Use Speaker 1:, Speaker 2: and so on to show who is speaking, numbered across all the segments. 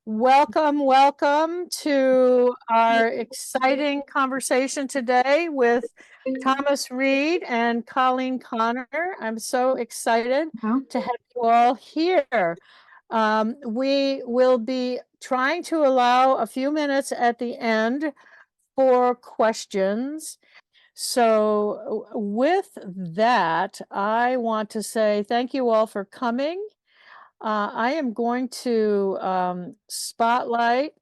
Speaker 1: Welcome to our exciting conversation today with Thomas Reed and Colleen Connor. I'm so excited to have you all here. We will be trying to allow a few minutes at the end for questions. So with that, I want to say thank you all for coming. I am going to spotlight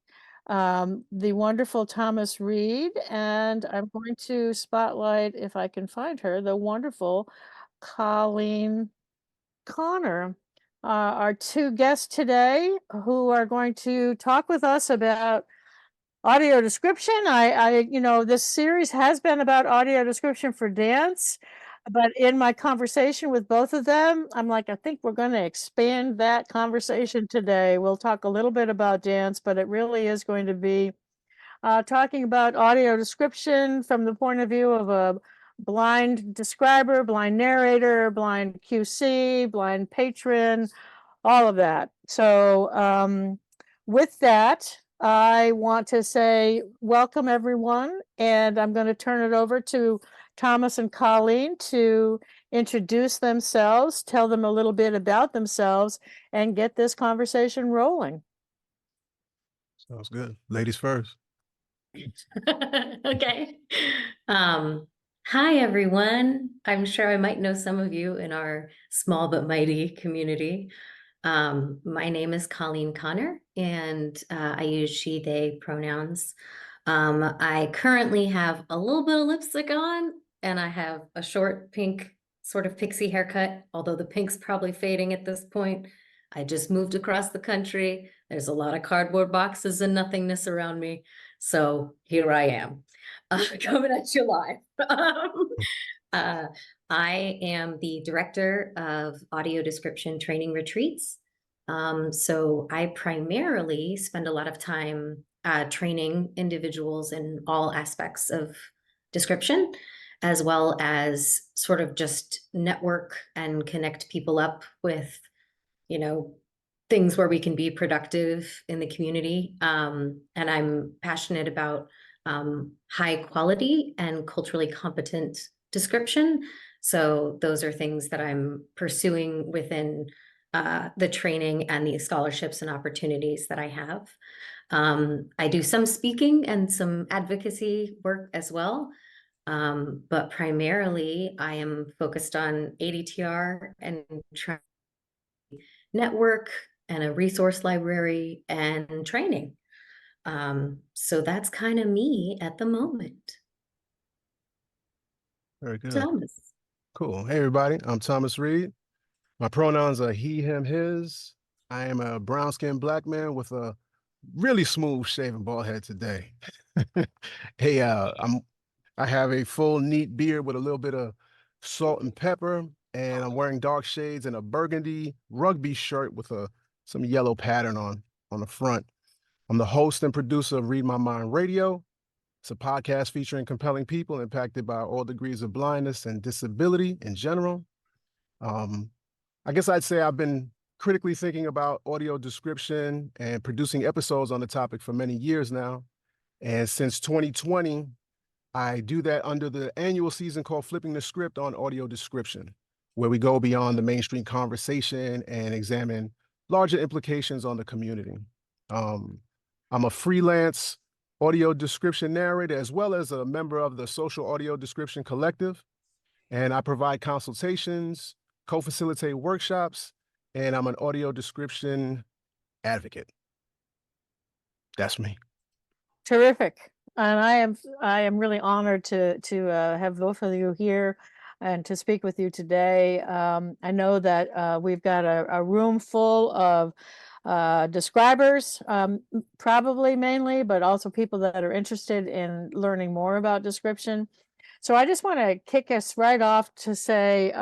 Speaker 1: the wonderful Thomas Reed, and I'm going to spotlight, if I can find her, the wonderful Colleen Connor, our two guests today who are going to talk with us about audio description. This series has been about audio description for dance. But in my conversation with both of them, I'm like, I think we're going to expand that conversation today. We'll talk a little bit about dance, but it really is going to be talking about audio description from the point of view of a blind describer, blind narrator, blind QC, blind patron, all of that. So with that, I want to say welcome everyone, and I'm going to turn it over to Thomas and Colleen to introduce themselves, tell them a little bit about themselves, and get this conversation rolling.
Speaker 2: Sounds good. Ladies first.
Speaker 3: Okay. Hi, everyone. I'm sure I might know some of you in our small but mighty community. My name is Colleen Connor, and I use she, they pronouns. I currently have a little bit of lipstick on, and I have a short pink sort of pixie haircut, although the pink's probably fading at this point. I just moved across the country. There's a lot of cardboard boxes and nothingness around me. So here I am, coming at you live. I am the director of audio description training retreats. So I primarily spend a lot of time training individuals in all aspects of description, as well as sort of just network and connect people up with, things where we can be productive in the community. And I'm passionate about high quality and culturally competent description. So those are things that I'm pursuing within the training and the scholarships and opportunities that I have. I do some speaking and some advocacy work as well. But primarily I am focused on ADTR and network and a resource library and training. So that's kind of me at the moment.
Speaker 2: Very good.
Speaker 3: Thomas.
Speaker 2: Cool. Hey, everybody. I'm Thomas Reed. My pronouns are he, him, his. I am a brown-skinned black man with a really smooth shaven bald head today. Hey, I have a full neat beard with a little bit of salt and pepper, and I'm wearing dark shades and a burgundy rugby shirt with some yellow pattern on the front. I'm the host and producer of Read My Mind Radio. It's a podcast featuring compelling people impacted by all degrees of blindness and disability in general. I guess I'd say I've been critically thinking about audio description and producing episodes on the topic for many years now. And since 2020, I do that under the annual season called Flipping the Script on Audio Description, where we go beyond the mainstream conversation and examine larger implications on the community. I'm a freelance audio description narrator, as well as a member of the Social Audio Description Collective, and I provide consultations, co-facilitate workshops, and I'm an audio description advocate. That's me.
Speaker 1: Terrific. And I am really honored to have both of you here and to speak with you today. I know that we've got a room full of describers, probably mainly, but also people that are interested in learning more about description. So I just want to kick us right off to say,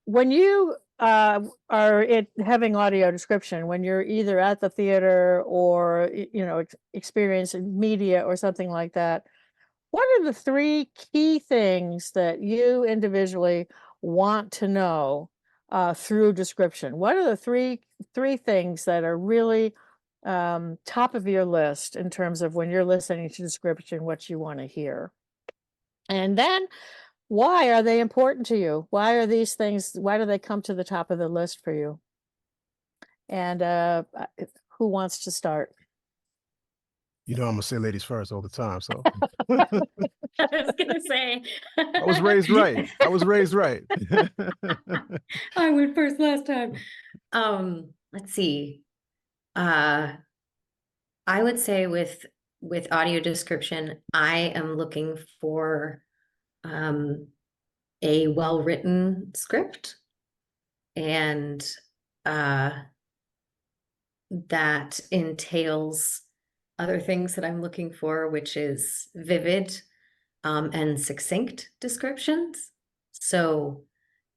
Speaker 1: when you are having audio description, when you're either at the theater or experiencing media or something like that, what are the three key things that you individually want to know through description? What are the three things that are really top of your list in terms of when you're listening to description, what you want to hear. And then why are they important to you? Why are these things, why do they come to the top of the list for you? And who wants to start?
Speaker 2: You know, I'm gonna say ladies first all the time. So
Speaker 3: I was gonna say.
Speaker 2: I was raised right. I was raised right.
Speaker 3: I went first last time. Let's see. I would say with audio description, I am looking for a well-written script, and that entails other things that I'm looking for, which is vivid and succinct descriptions. So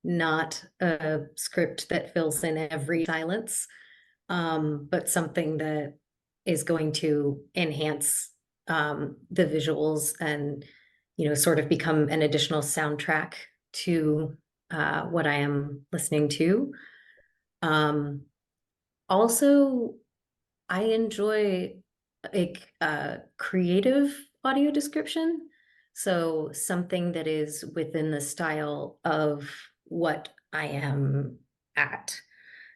Speaker 3: not a script that fills in every silence, but something that is going to enhance the visuals and, sort of become an additional soundtrack to what I am listening to. Also, I enjoy a creative audio description. So something that is within the style of what I am at.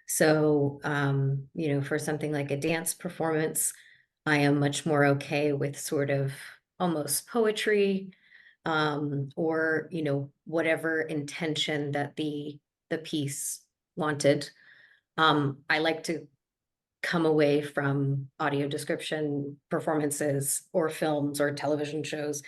Speaker 3: So, for something like a dance performance, I am much more okay with sort of almost poetry, or, whatever intention that the piece wanted. I like to come away from audio description performances or films or television shows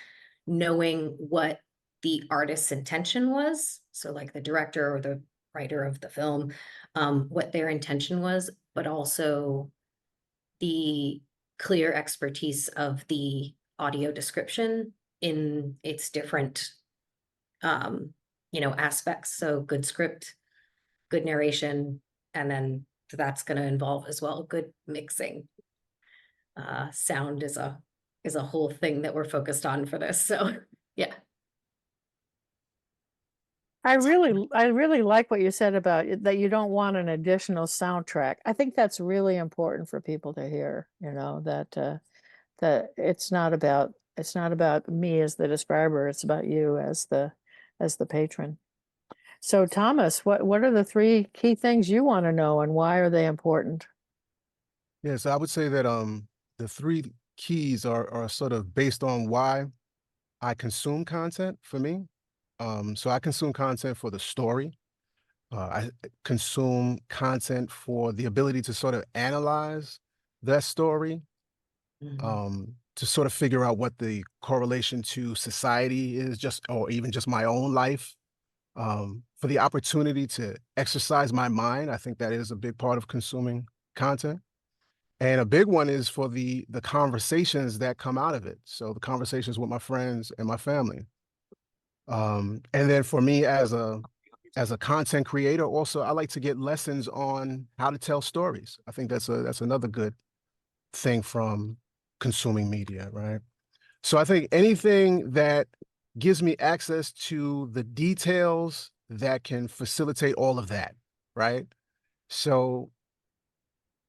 Speaker 3: knowing what the artist's intention was. So like the director or the writer of the film, what their intention was, but also the clear expertise of the audio description in its different aspects. So good script, good narration, and then that's going to involve as well good mixing. Sound is a whole thing that we're focused on for this. So yeah.
Speaker 1: I really like what you said about that you don't want an additional soundtrack. I think that's really important for people to hear, that that it's not about me as the describer, it's about you as the patron. So Thomas, what are the 3 key things you want to know and why are they important?
Speaker 2: Yes, I would say that the 3 keys are sort of based on why I consume content for me. So I consume content for the story. I consume content for the ability to sort of analyze that story, to sort of figure out what the correlation to society is, just or even just my own life. For the opportunity to exercise my mind, I think that is a big part of consuming content. And a big one is for the conversations that come out of it. So the conversations with my friends and my family. And then for me as a content creator, also I like to get lessons on how to tell stories. I think that's another good thing from consuming media, right? So I think anything that gives me access to the details that can facilitate all of that, right? So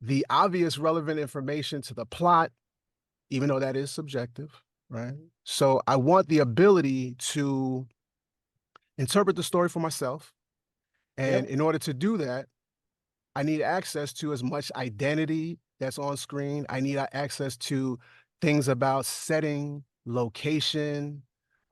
Speaker 2: the obvious relevant information to the plot, even though that is subjective, right? So I want the ability to interpret the story for myself. And in order to do that, I need access to as much identity that's on screen. I need access to things about setting, location,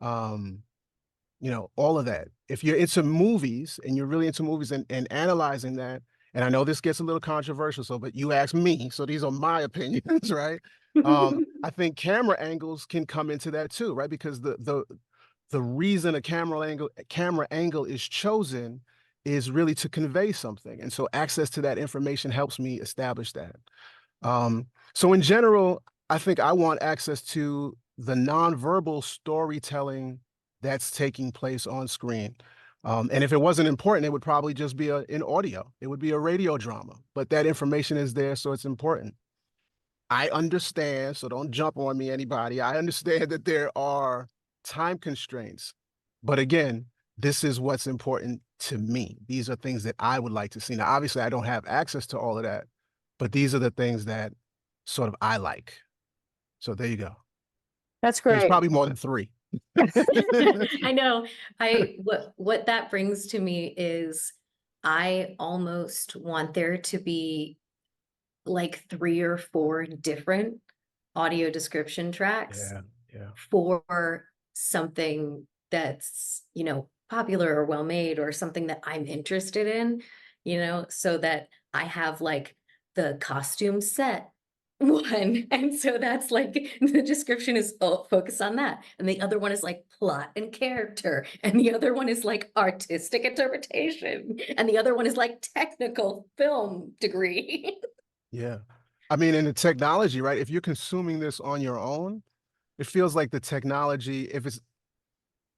Speaker 2: all of that. If you're into movies and you're really into movies and analyzing that, and I know this gets a little controversial, but you asked me, so these are my opinions, right? I think camera angles can come into that too, right? Because the reason a camera angle is chosen is really to convey something. And so access to that information helps me establish that. So in general, I think I want access to the nonverbal storytelling that's taking place on screen. And if it wasn't important, it would probably just be in audio. It would be a radio drama, but that information is there, so it's important. I understand, so don't jump on me, anybody. I understand that there are time constraints, but again, this is what's important to me. These are things that I would like to see. Now, obviously, I don't have access to all of that, but these are the things that sort of I like. So there you go.
Speaker 1: That's
Speaker 2: There's
Speaker 1: great.
Speaker 2: probably more than 3.
Speaker 3: I know. What that brings to me is I almost want there to be like 3 or 4 different audio description tracks
Speaker 2: Yeah, yeah.
Speaker 3: for something that's, popular or well made or something that I'm interested in, so that I have like the costume set one. And so that's like the description is focused on that. And the other one is like plot and character. And the other one is like artistic interpretation. And the other one is like technical film degree.
Speaker 2: Yeah. I mean, in the technology, right? If you're consuming this on your own, it feels like the technology,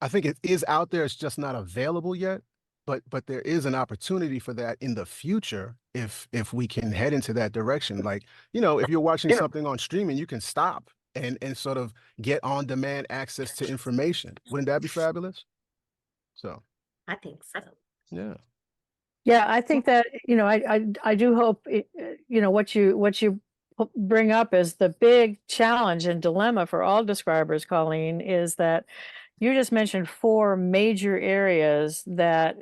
Speaker 2: I think it is out there, it's just not available yet. But there is an opportunity for that in the future if we can head into that direction. Like, if you're watching something on streaming, you can stop and sort of get on demand access to information. Wouldn't that be fabulous? So,
Speaker 3: I think so.
Speaker 2: yeah.
Speaker 1: Yeah, I think that, I do hope, what you bring up is the big challenge and dilemma for all describers, Colleen, is that you just mentioned 4 major areas that,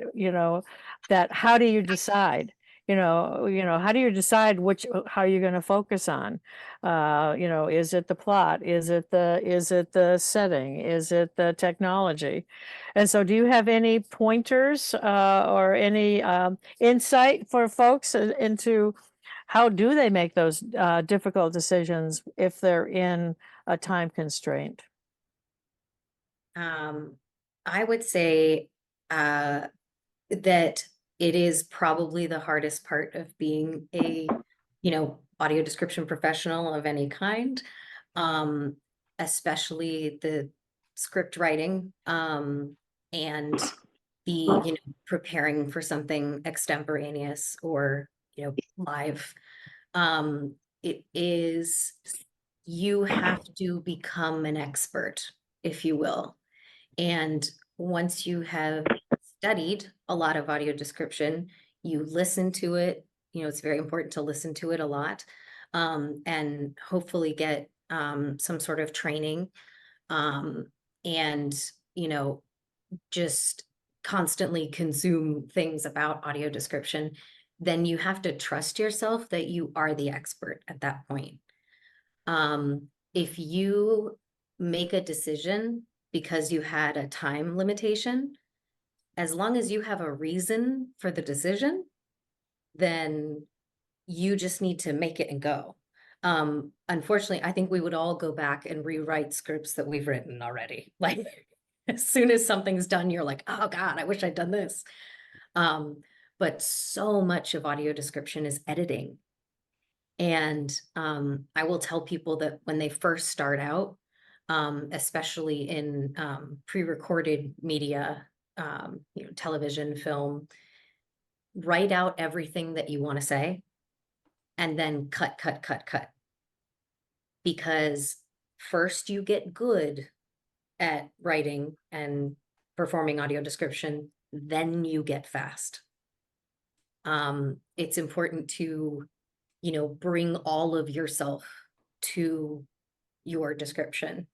Speaker 1: that how do you decide? How do you decide how you're going to focus on? Is it the plot? Is it the setting? Is it the technology? And so do you have any pointers or any insight for folks into how do they make those difficult decisions if they're in a time constraint?
Speaker 3: I would say that it is probably the hardest part of being a, audio description professional of any kind, um, especially the script writing, and the, preparing for something extemporaneous or, live. It is, you have to become an expert, if you will. And once you have studied a lot of audio description, you listen to it. It's very important to listen to it a lot, and hopefully get some sort of training, and, just constantly consume things about audio description. Then you have to trust yourself that you are the expert at that point. If you make a decision because you had a time limitation, as long as you have a reason for the decision, then you just need to make it and go. Unfortunately, I think we would all go back and rewrite scripts that we've written already. Like as soon as something's done, you're like, oh God, I wish I'd done this. But so much of audio description is editing. And I will tell people that when they first start out, especially in pre-recorded media, television, film, write out everything that you want to say and then cut, cut, cut, cut. Because first you get good at writing and performing audio description, then you get fast. It's important to, bring all of yourself to your description.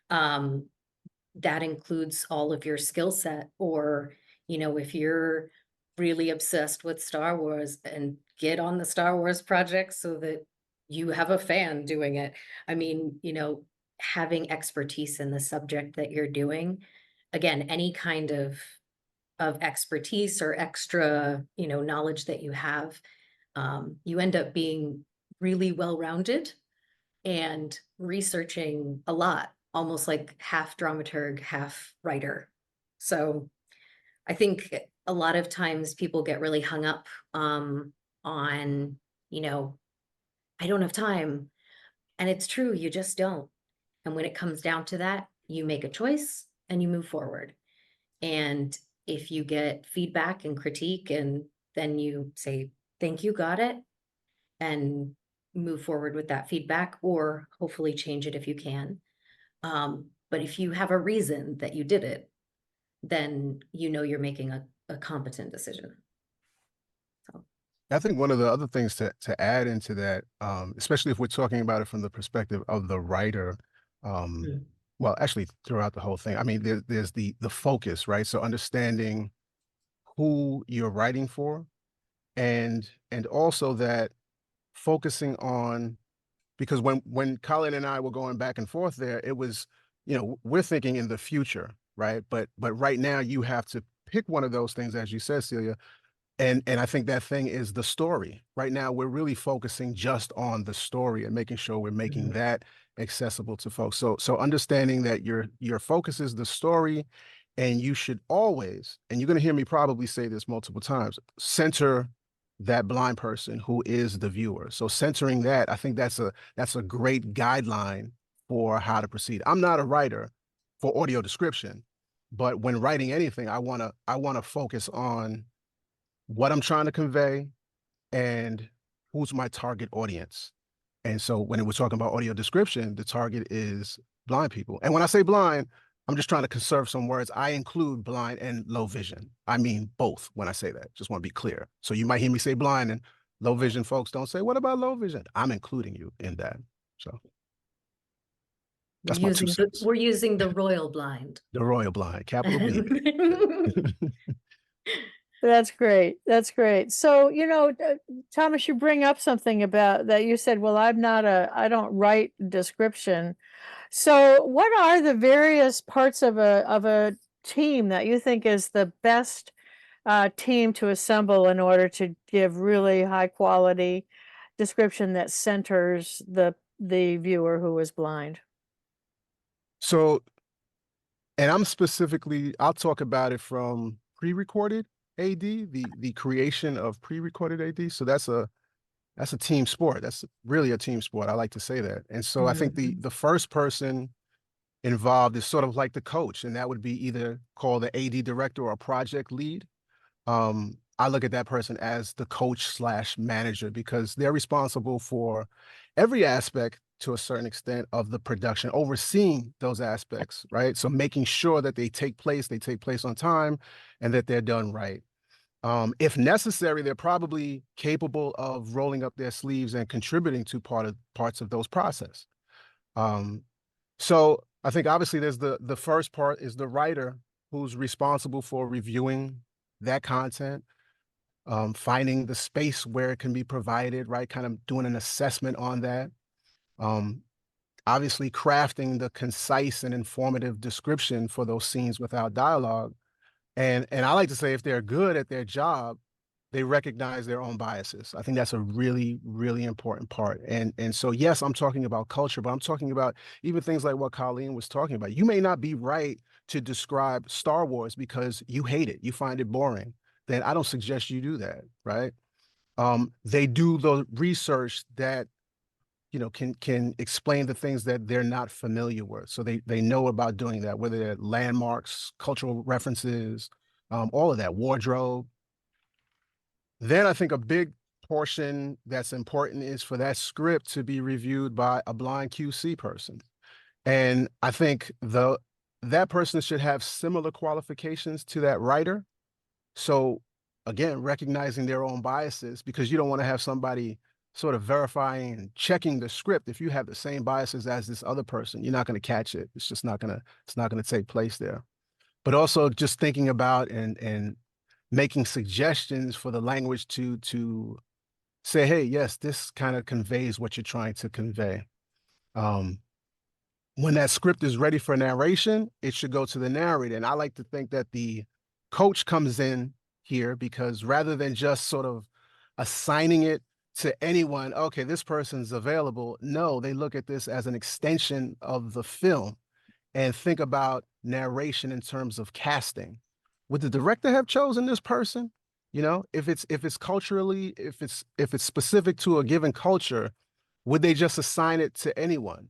Speaker 3: That includes all of your skill set, or, if you're really obsessed with Star Wars, and get on the Star Wars project so that you have a fan doing it. I mean, having expertise in the subject that you're doing, again, any kind of expertise or extra, knowledge that you have, you end up being really well-rounded and researching a lot, almost like half dramaturg, half writer. So I think a lot of times people get really hung up on, I don't have time. And it's true, you just don't. And when it comes down to that, you make a choice and you move forward. And if you get feedback and critique, and then you say, thank you, got it, and move forward with that feedback, or hopefully change it if you can. But if you have a reason that you did it, then you're making a competent decision. So
Speaker 2: I think one of the other things to add into that, especially if we're talking about it from the perspective of the writer,
Speaker 3: Mm.
Speaker 2: well, actually throughout the whole thing, I mean, there's the focus, right? So understanding who you're writing for, and also that focusing on, because when Colin and I were going back and forth there, it was, we're thinking in the future, right? But right now you have to pick one of those things, as you said, Celia, and I think that thing is the story. Right now, we're really focusing just on the story and making sure we're making
Speaker 3: Mhm.
Speaker 2: that accessible to folks. So understanding that your focus is the story, and you should always, and you're going to hear me probably say this multiple times, center that blind person who is the viewer. So centering that, I think that's a great guideline for how to proceed. I'm not a writer for audio description, but when writing anything, I wanna focus on what I'm trying to convey and who's my target audience. And so when we're talking about audio description, the target is blind people. And when I say blind, I'm just trying to conserve some words. I include blind and low vision. I mean both when I say that. Just want to be clear. So you might hear me say blind and low vision folks don't say, what about low vision? I'm including you in that. So that's my 2 cents.
Speaker 3: We're using the royal blind.
Speaker 2: The royal blind, capital B.
Speaker 1: That's great. That's great. So, Thomas, you bring up something about that. You said, well, I don't write description. So what are the various parts of a team that you think is the best team to assemble in order to give really high quality description that centers the viewer who is blind?
Speaker 2: So, and I'll talk about it from pre-recorded AD, the creation of pre-recorded AD. So that's a team sport. That's really a team sport. I like to say that. And so I think
Speaker 3: Mhm.
Speaker 2: the first person involved is sort of like the coach, and that would be either called the AD director or a project lead. I look at that person as the coach slash manager because they're responsible for every aspect to a certain extent of the production, overseeing those aspects, right? So making sure that they take place on time, and that they're done right. If necessary, they're probably capable of rolling up their sleeves and contributing to parts of those process. Um, so I think obviously there's the first part is the writer who's responsible for reviewing that content, finding the space where it can be provided, right? Kind of doing an assessment on that. Um, Obviously crafting the concise and informative description for those scenes without dialogue. And I like to say if they're good at their job, they recognize their own biases. I think that's a really, really important part. And so yes, I'm talking about culture, but I'm talking about even things like what Colleen was talking about. You may not be right to describe Star Wars because you hate it, you find it boring. Then I don't suggest you do that, right? They do the research that can explain the things that they're not familiar with. So they know about doing that, whether they're landmarks, cultural references, all of that, wardrobe. Then I think a big portion that's important is for that script to be reviewed by a blind QC person. And I think that person should have similar qualifications to that writer. So again, recognizing their own biases, because you don't want to have somebody sort of verifying and checking the script. If you have the same biases as this other person, you're not going to catch it. It's not going to take place there. But also just thinking about and making suggestions for the language to say, hey, yes, this kind of conveys what you're trying to convey. Um, when that script is ready for narration, it should go to the narrator. And I like to think that the coach comes in here because rather than just sort of assigning it to anyone, okay, this person's available. No, they look at this as an extension of the film and think about narration in terms of casting. Would the director have chosen this person? If it's culturally, if it's specific to a given culture, would they just assign it to anyone?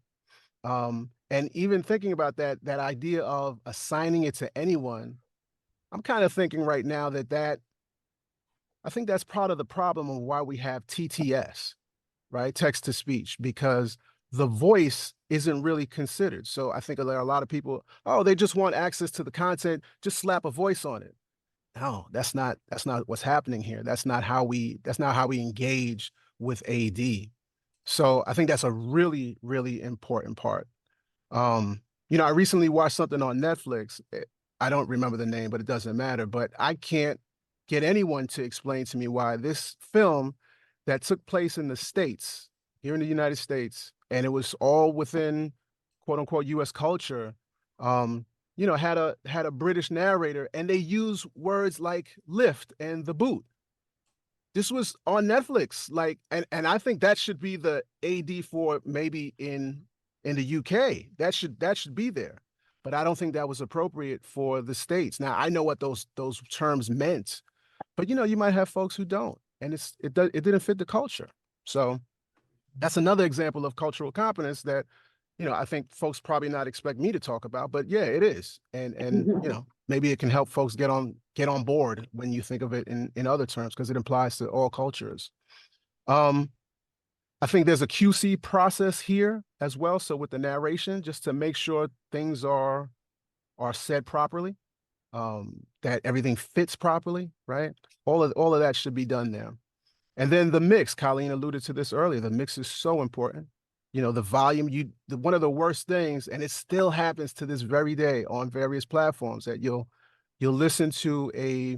Speaker 2: And even thinking about that idea of assigning it to anyone, I'm kind of thinking right now that I think that's part of the problem of why we have TTS, right? Text to speech, because the voice isn't really considered. So I think there are a lot of people, oh, they just want access to the content, just slap a voice on it. No, that's not what's happening here. That's not how we engage with AD. So I think that's a really, really important part. I recently watched something on Netflix. I don't remember the name, but it doesn't matter. But I can't get anyone to explain to me why this film that took place in the States, here in the United States, and it was all within quote unquote US culture, had a British narrator, and they use words like lift and the boot. This was on Netflix, like, and I think that should be the AD for maybe in the UK. That should be there. But I don't think that was appropriate for the States. Now I know what those terms meant, but you might have folks who don't, and it didn't fit the culture. So that's another example of cultural competence that I think folks probably not expect me to talk about, but yeah, it is. And maybe it can help folks get on board when you think of it in other terms, because it applies to all cultures. I think there's a QC process here as well. So with the narration, just to make sure things are said properly, that everything fits properly, right? All of that should be done there. And then the mix, Colleen alluded to this earlier. The mix is so important. The volume, one of the worst things, and it still happens to this very day on various platforms, that you'll listen to a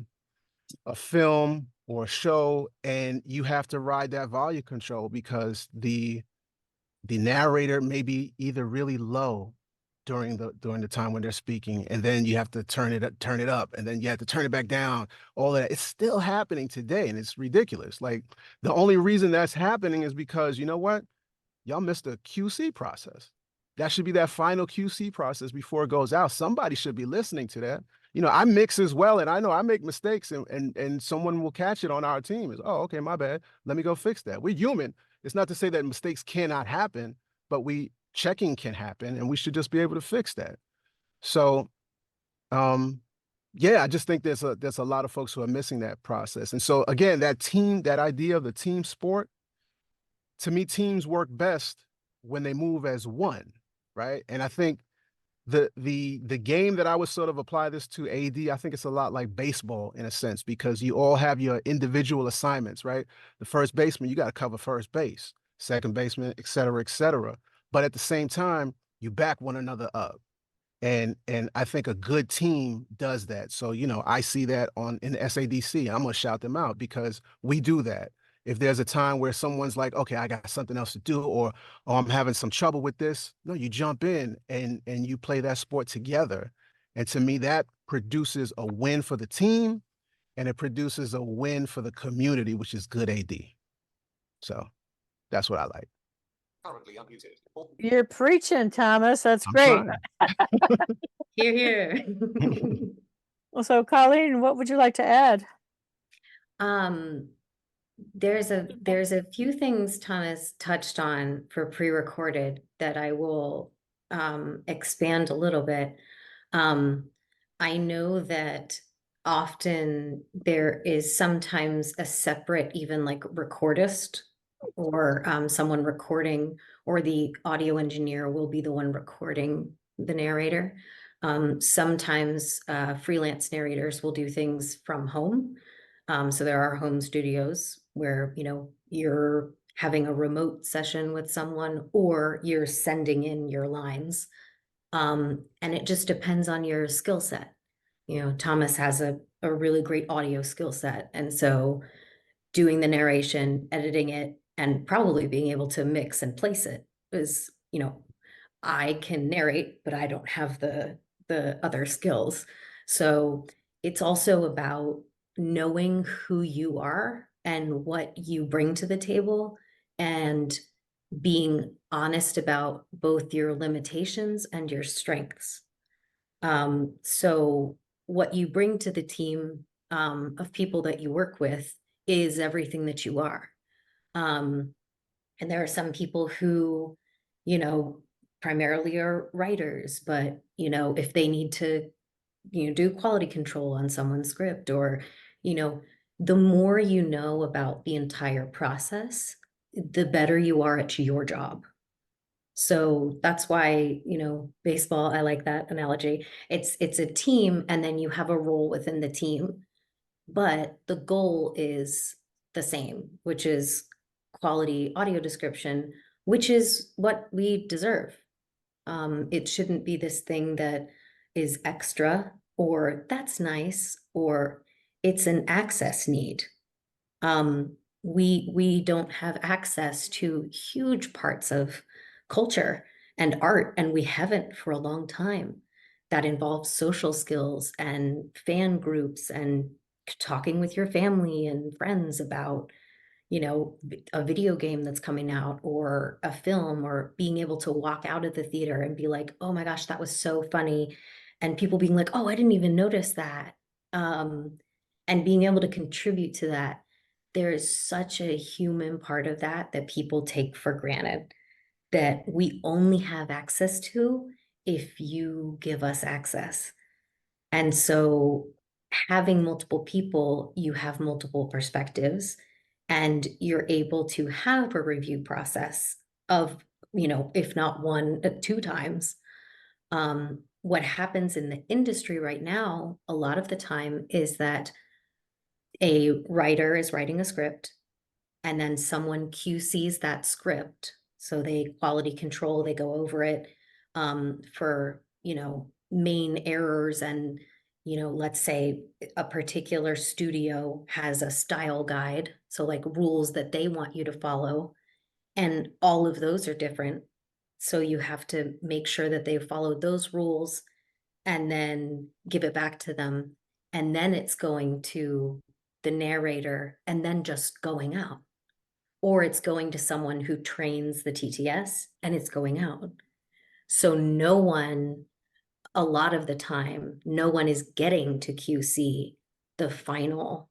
Speaker 2: film or a show, and you have to ride that volume control because the narrator may be either really low during the time when they're speaking, and then you have to turn it up, and then you have to turn it back down. All of that, it's still happening today, and it's ridiculous. Like, the only reason that's happening is because, you know what, y'all missed the QC process. That should be that final QC process before it goes out. Somebody should be listening to that. I mix as well, and I know I make mistakes, and someone will catch it on our team. Is, oh, okay, my bad. Let me go fix that. We're human. It's not to say that mistakes cannot happen, but checking can happen, and we should just be able to fix that. So, yeah, I just think there's a lot of folks who are missing that process. And so again, that idea of the team sport, to me, teams work best when they move as one, right? And I think the game that I would sort of apply this to AD, I think it's a lot like baseball in a sense, because you all have your individual assignments, right? The first baseman, you got to cover first base, second baseman, et cetera, et cetera. But at the same time, you back one another up. And I think a good team does that. So, I see that in the SADC. I'm gonna shout them out because we do that. If there's a time where someone's like, okay, I got something else to do, or I'm having some trouble with this, no, you jump in and you play that sport together. And to me, that produces a win for the team, and it produces a win for the community, which is good AD. So that's what I like.
Speaker 4: Currently unmuted.
Speaker 1: You're preaching, Thomas. That's
Speaker 2: I'm
Speaker 1: great.
Speaker 2: trying.
Speaker 3: Here, here.
Speaker 1: Well, so Colleen, what would you like to add?
Speaker 3: There's a few things Thomas touched on for pre-recorded that I will expand a little bit. I know that often there is sometimes a separate, even like recordist, or someone recording, or the audio engineer will be the one recording the narrator. Sometimes freelance narrators will do things from home. So there are home studios where, you're having a remote session with someone, or you're sending in your lines. And it just depends on your skill set. Thomas has a really great audio skill set. And so doing the narration, editing it, and probably being able to mix and place it is, I can narrate, but I don't have the other skills. So it's also about knowing who you are and what you bring to the table, and being honest about both your limitations and your strengths. So what you bring to the team of people that you work with is everything that you are. And there are some people who, primarily are writers, but, if they need to, do quality control on someone's script, or, the more you know about the entire process, the better you are at your job. So that's why, baseball, I like that analogy. It's a team, and then you have a role within the team. but the goal is the same, which is quality audio description, which is what we deserve. It shouldn't be this thing that is extra, or that's nice, or it's an access need. We don't have access to huge parts of culture and art, and we haven't for a long time. That involves social skills and fan groups and talking with your family and friends about, a video game that's coming out or a film, or being able to walk out of the theater and be like, oh my gosh, that was so funny. And people being like, oh, I didn't even notice that. And being able to contribute to that. There's such a human part of that that people take for granted, that we only have access to if you give us access. And so having multiple people, you have multiple perspectives, and you're able to have a review process of, if not one, two times. What happens in the industry right now, a lot of the time, is that a writer is writing a script and then someone QCs that script. So they quality control, they go over it for, main errors. And, let's say a particular studio has a style guide. So like rules that they want you to follow. And all of those are different. So you have to make sure that they followed those rules and then give it back to them. And then it's going to the narrator and then just going out. Or it's going to someone who trains the TTS and it's going out. So no one, a lot of the time, no one is getting to QC the final,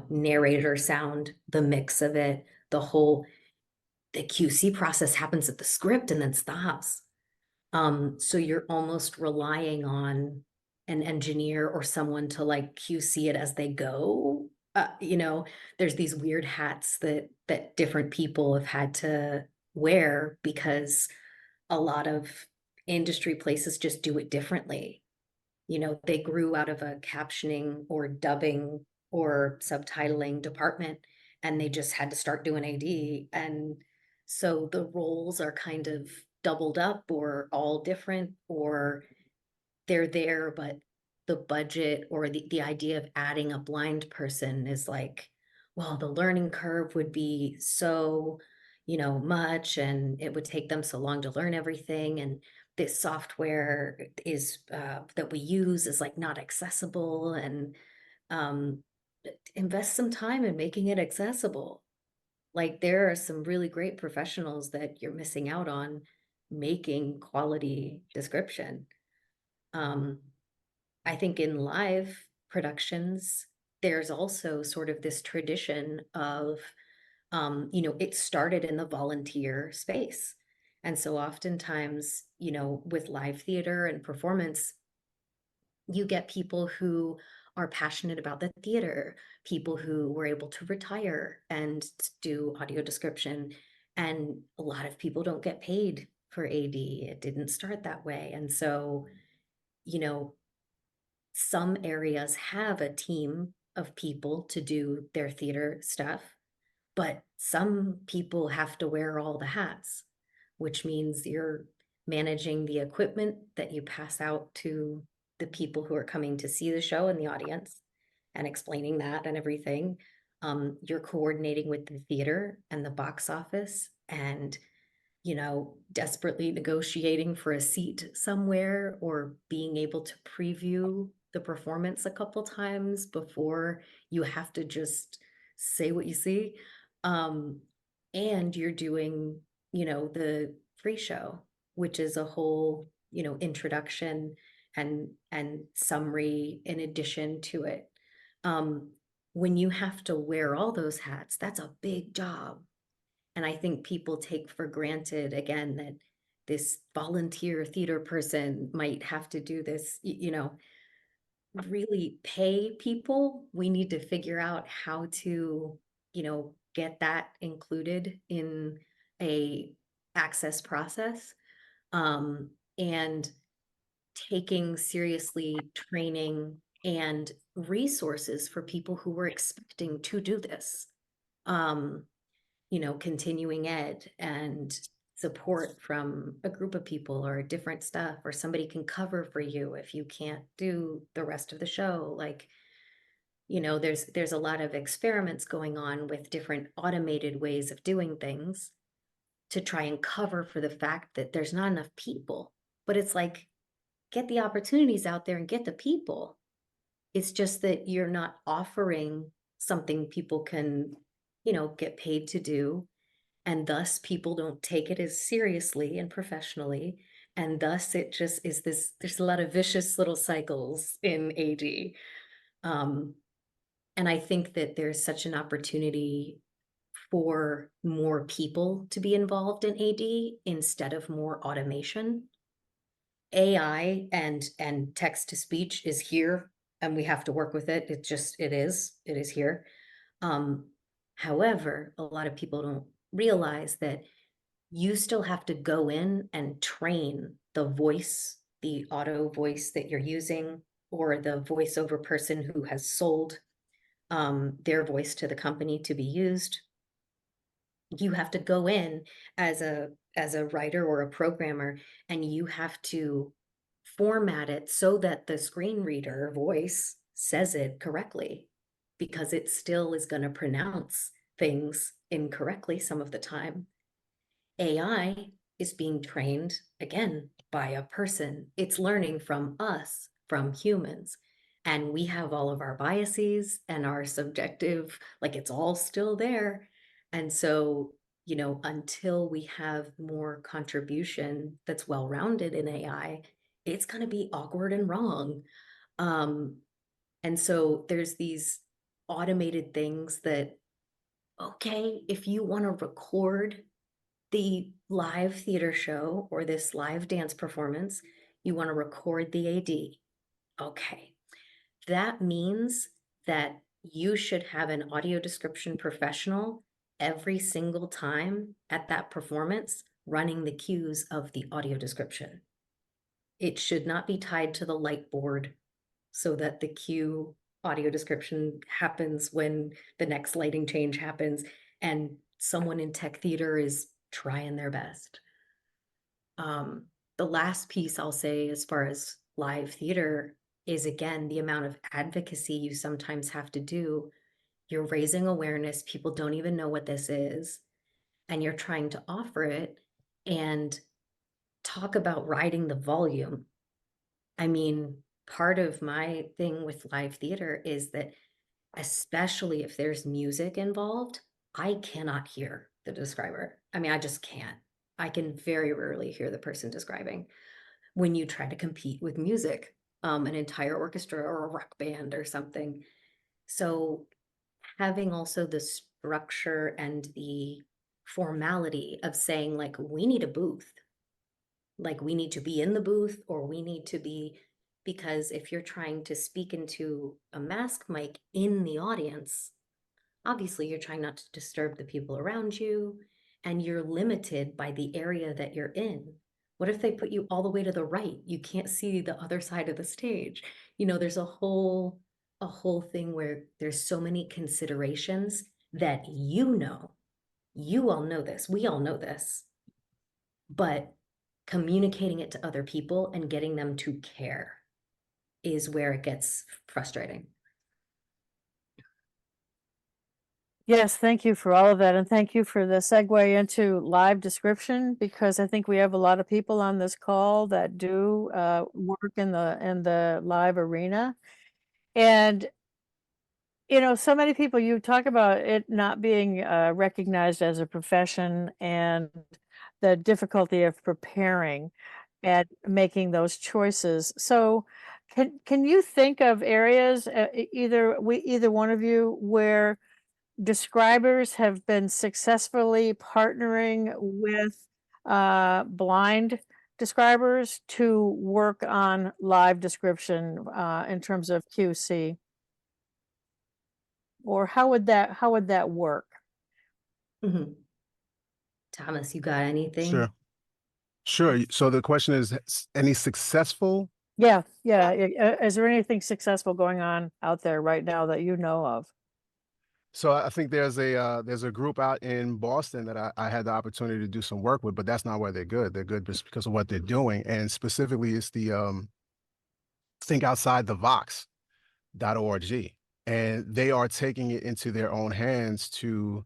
Speaker 3: narrator sound, the mix of it, the QC process happens at the script and then stops. So you're almost relying on an engineer or someone to like QC it as they go. There's these weird hats that different people have had to wear because a lot of industry places just do it differently. They grew out of a captioning or dubbing or subtitling department, and they just had to start doing AD. And so the roles are kind of doubled up or all different, or they're there, but the budget or the idea of adding a blind person is like, well, the learning curve would be so, much, and it would take them so long to learn everything. And this software is that we use is like not accessible, and um, invest some time in making it accessible. Like there are some really great professionals that you're missing out on making quality description. Um, I think in live productions, there's also sort of this tradition of, it started in the volunteer space. And so oftentimes, with live theater and performance, you get people who are passionate about the theater, people who were able to retire and do audio description. And a lot of people don't get paid for AD. It didn't start that way. And so, you know, some areas have a team of people to do their theater stuff, but some people have to wear all the hats, which means you're managing the equipment that you pass out to the people who are coming to see the show in the audience and explaining that and everything. You're coordinating with the theater and the box office and desperately negotiating for a seat somewhere or being able to preview the performance a couple times before you have to just say what you see. And you're doing, the pre-show, which is a whole, introduction and summary in addition to it. When you have to wear all those hats, that's a big job. And I think people take for granted, again, that this volunteer theater person might have to do this, really pay people. We need to figure out how to, get that included in a access process. And taking seriously training and resources for people who were expecting to do this. Continuing ed and support from a group of people or different stuff, or somebody can cover for you if you can't do the rest of the show. Like, there's a lot of experiments going on with different automated ways of doing things to try and cover for the fact that there's not enough people. But it's like, get the opportunities out there and get the people. It's just that you're not offering something people can, get paid to do. And thus people don't take it as seriously and professionally. And thus it just is there's a lot of vicious little cycles in AD. And I think that there's such an opportunity for more people to be involved in AD instead of more automation. AI and text to speech is here, and we have to work with it. It is here. However, a lot of people don't realize that you still have to go in and train the voice, the auto voice that you're using, or the voiceover person who has sold their voice to the company to be used. You have to go in as a writer or a programmer, and you have to format it so that the screen reader voice says it correctly, because it still is going to pronounce things incorrectly some of the time. AI is being trained, again, by a person. It's learning from us, from humans. And we have all of our biases and our subjective, like it's all still there. And so, until we have more contribution that's well-rounded in AI, it's going to be awkward and wrong. And so there's these automated things that, okay, if you want to record the live theater show or this live dance performance, you want to record the AD. Okay. That means that you should have an audio description professional every single time at that performance running the cues of the audio description. It should not be tied to the light board so that the cue audio description happens when the next lighting change happens and someone in tech theater is trying their best. The last piece I'll say as far as live theater is, again, the amount of advocacy you sometimes have to do. You're raising awareness. People don't even know what this is, and you're trying to offer it and talk about riding the volume. I mean, part of my thing with live theater is that, especially if there's music involved, I cannot hear the describer. I mean, I just can't. I can very rarely hear the person describing when you try to compete with music, an entire orchestra or a rock band or something. So having also the structure and the formality of saying, like, we need a booth, like we need to be in the booth, or we need to be, because if you're trying to speak into a mask mic in the audience, obviously you're trying not to disturb the people around you, and you're limited by the area that you're in. What if they put you all the way to the right? You can't see the other side of the stage. There's a whole thing where there's so many considerations that you all know this, we all know this, but communicating it to other people and getting them to care is where it gets frustrating.
Speaker 1: Yes, thank you for all of that. And thank you for the segue into live description, because I think we have a lot of people on this call that do work in the live arena. And, so many people, you talk about it not being recognized as a profession and the difficulty of preparing and making those choices. So can you think of areas, either one of you, where describers have been successfully partnering with blind describers to work on live description in terms of QC? Or how would that work?
Speaker 3: Mm-hmm. Thomas, you got anything?
Speaker 2: Sure. So the question is, any successful
Speaker 1: Yeah, yeah. Is there anything successful going on out there right now that you know of?
Speaker 2: So I think there's a group out in Boston that I had the opportunity to do some work with, but that's not why they're good. They're good just because of what they're doing. And specifically it's the Think Outside the Vox.org. And they are taking it into their own hands to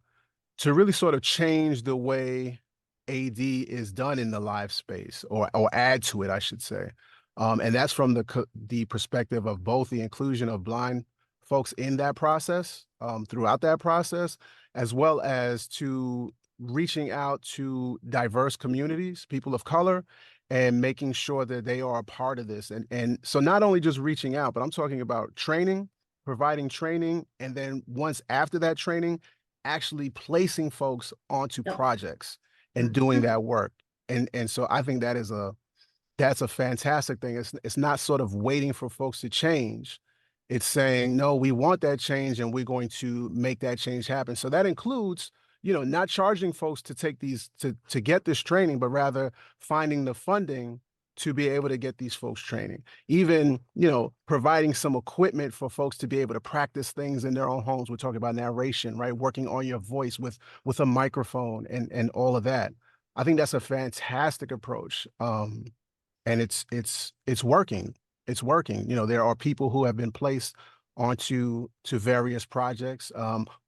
Speaker 2: really sort of change the way AD is done in the live space, or add to it, I should say. And that's from the perspective of both the inclusion of blind folks in that process, throughout that process, as well as to reaching out to diverse communities, people of color, and making sure that they are a part of this. And so not only just reaching out, but I'm talking about training, providing training, and then once after that training, actually placing folks onto
Speaker 3: Yep.
Speaker 2: projects and doing that work. And so I think that's a fantastic thing. It's not sort of waiting for folks to change. It's saying, no, we want that change and we're going to make that change happen. So that includes, not charging folks to take these to get this training, but rather finding the funding to be able to get these folks training. Even, providing some equipment for folks to be able to practice things in their own homes. We're talking about narration, right? Working on your voice with a microphone and all of that. I think that's a fantastic approach. And it's working. It's working. There are people who have been placed onto various projects.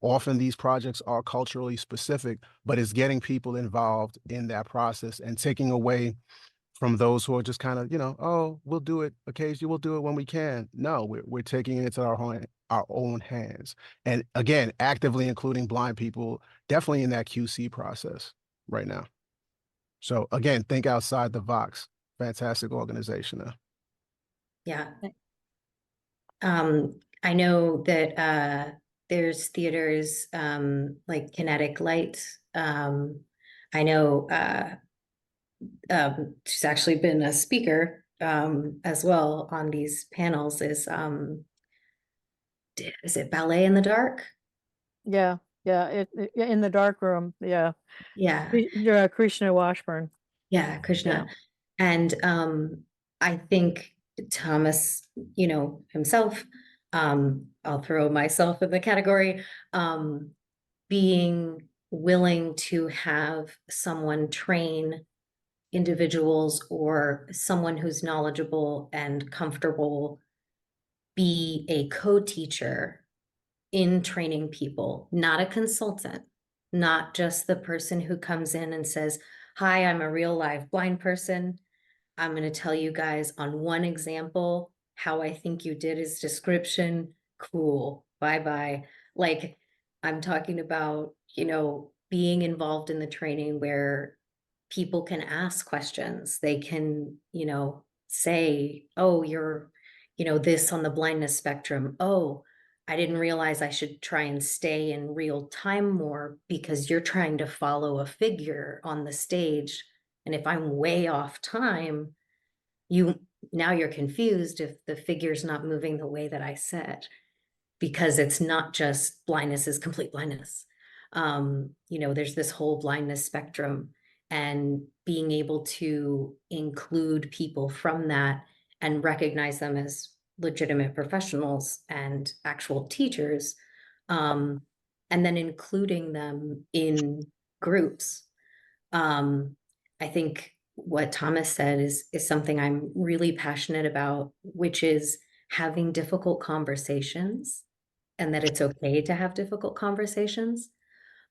Speaker 2: Often these projects are culturally specific, but it's getting people involved in that process and taking away from those who are just kind of, oh, we'll do it occasionally, we'll do it when we can. No, we're taking it into our own hands. And again, actively including blind people, definitely in that QC process right now. So again, think outside the box. Fantastic organization there.
Speaker 3: Yeah. I know that there's theaters like Kinetic Light. I know she's actually been a speaker as well on these panels. Is it Ballet in the Dark?
Speaker 1: Yeah, yeah. In the dark room. Yeah,
Speaker 3: Yeah,
Speaker 1: Krishna Washburn.
Speaker 3: yeah, Krishna. And I think Thomas, himself, I'll throw myself in the category, being willing to have someone train individuals or someone who's knowledgeable and comfortable be a co-teacher in training people, not a consultant, not just the person who comes in and says, hi, I'm a real live blind person. I'm going to tell you guys on one example how I think you did his description. Cool. Bye-bye. Like, I'm talking about, being involved in the training where people can ask questions. They can, say, oh, you're, this on the blindness spectrum. Oh, I didn't realize I should try and stay in real time more because you're trying to follow a figure on the stage. And if I'm way off time, now you're confused if the figure's not moving the way that I said, because it's not just blindness is complete blindness. There's this whole blindness spectrum, and being able to include people from that and recognize them as legitimate professionals and actual teachers, and then including them in groups. I think what Thomas said is something I'm really passionate about, which is having difficult conversations, and that it's okay to have difficult conversations.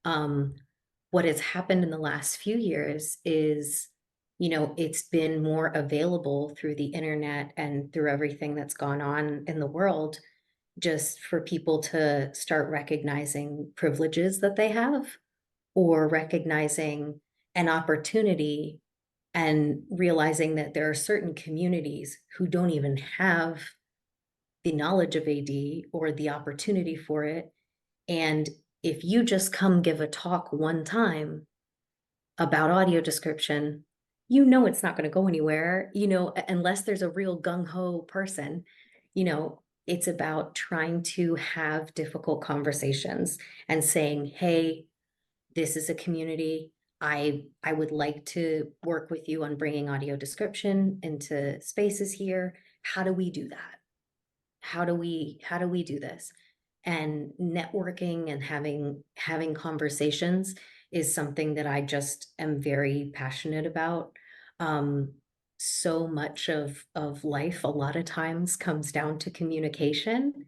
Speaker 3: What has happened in the last few years is, it's been more available through the internet and through everything that's gone on in the world, just for people to start recognizing privileges that they have, or recognizing an opportunity and realizing that there are certain communities who don't even have the knowledge of AD or the opportunity for it. And if you just come give a talk one time about audio description, it's not going to go anywhere, unless there's a real gung-ho person. It's about trying to have difficult conversations and saying, hey, this is a community. I would like to work with you on bringing audio description into spaces here, how do we do that? How do we do this? And networking and having conversations is something that I just am very passionate about. Um, so much of life a lot of times comes down to communication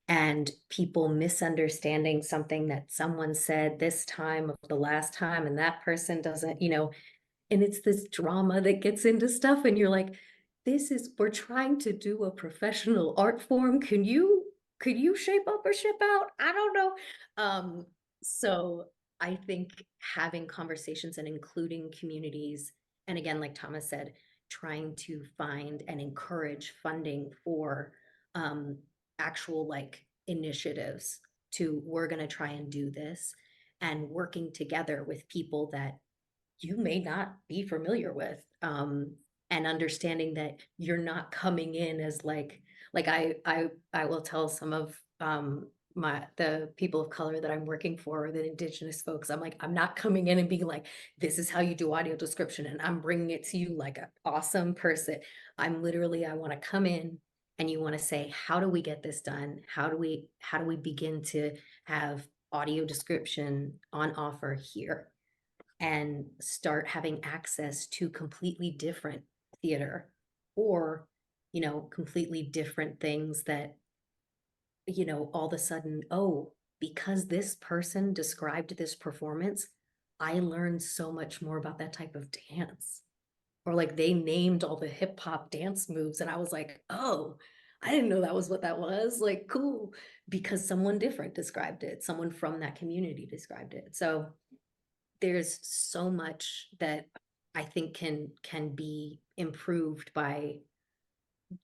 Speaker 3: and people misunderstanding something that someone said this time of the last time, and that person doesn't, and it's this drama that gets into stuff, and you're like, we're trying to do a professional art form. Could you shape up or ship out? I don't know. So I think having conversations and including communities, and again, like Thomas said, trying to find and encourage funding for um, actual like initiatives to, we're going to try and do this, and working together with people that you may not be familiar with, and understanding that you're not coming in as like I will tell some of the people of color that I'm working for, or the indigenous folks, I'm like, I'm not coming in and being like, this is how you do audio description and I'm bringing it to you like an awesome person. I'm literally, I want to come in and you want to say, how do we get this done? How do we begin to have audio description on offer here, and start having access to completely different theater, or completely different things that all of a sudden, oh, because this person described this performance, I learned so much more about that type of dance. Or like they named all the hip hop dance moves and I was like, oh, I didn't know that was what that was. Like, cool, because someone different described it, someone from that community described it. So there's so much that I think can be improved by